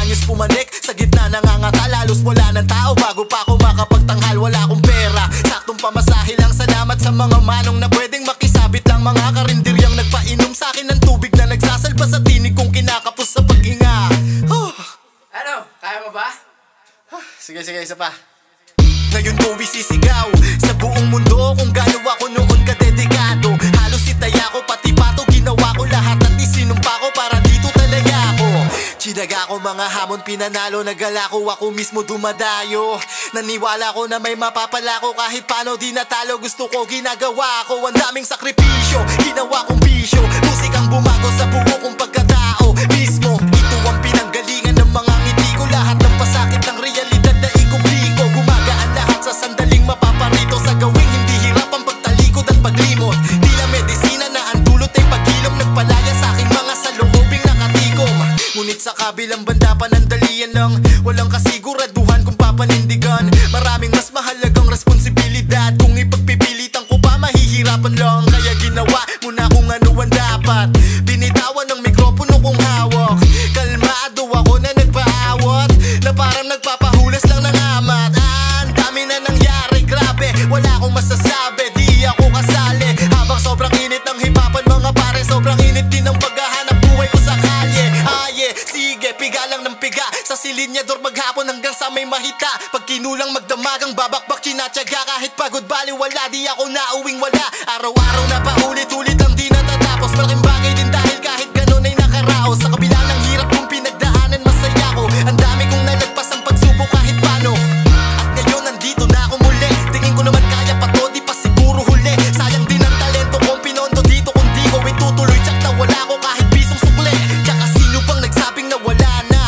anyos pumanik sa gitna nangangata, lalos wala ng tao. Bago pa ako makapagtanghal, wala akong pera. Saktong pamasahe lang, salamat sa mga manong na pwedeng makisabit lang. Mga karinderyang nagpainom sa akin ng tubig na nagsasalba sa tinig kong kinakapos sa paghinga. Ano? Kaya mo ba? Sige, isa pa. Ngayon ko isisigaw sa buong mundo kung gaano ako noon kadedikado. Halos itaya ko, pati pato ginawa ko lahat at isinumpa ko para dito talaga ako. Chinaga ko mga hamon, pinanalo, nagala ko, ako mismo dumadayo. Naniwala ko na may mapapala ko, kahit paano di natalo. Gusto ko ginagawa ko, ang daming sakripisyo, ginawa kong bisyo. Musikang bumago sa buo kong pagkatao mismo. Ito ang pinanggalingan ng mga ngiti ko, lahat ng pasakit ng realidad na ikubli ko. Gumagaan lahat sa sandaling mapaparito, sa gawing hindi hirap ang pagtalikod at paglimot. Tila medisina na ang dulot ay pag-ilom, nagpalaya sa aking mga saloobing nakatikom. Ngunit sa kabilang banda panandalian lang, walang kasiguraduhan kung papanindigan. Maraming mas mahalagang responsibilidad, kung ipagpipilitan ko pa mahihirapan lang. Kaya ginawa muna kung ano ang dapat, binitawan ng mikropono kong hawak. Kalmado ako na nagpaawat, na parang nagpapahulas lang ng amat. Ang dami na nangyari, grabe, wala akong masasabi, di ako kasali. Habang sobrang init ng hipapan mga pare, sobrang init din ng paghahanap buhay ko sa kalye. Sige, piga lang ng piga sa silinyador maghapon hanggang sa may mahita. Pag kinulang magdamagang babakbak, kinatyaga kahit pagod baliwala, di ako nauwing wala. Araw-araw na paulit-ulit ang di natatapos, malaking bagay din dahil kahit ganun ay nakaraos. Sa kabila ng hirap kong pinagdaanan, masaya ko, ang dami kong nalagpas ang pagsubok kahit paano. At ngayon nandito na ako muli, tingin ko naman kaya pa to, di pa siguro huli. Sayang din ang talento kong pinondo dito kung di ko itutuloy, tsak na wala ko kahit pisong sukli. Tsaka sino bang nagsabing na wala na?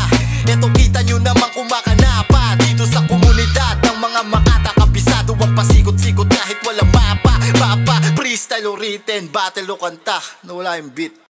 Eto kita nyo namang kumakanapa dito sa komunidad ng mga Makata. Kabisado ang pasikot-sikot kahit walang mapa. Freestyle o written, battle o kanta, nawala yung beat.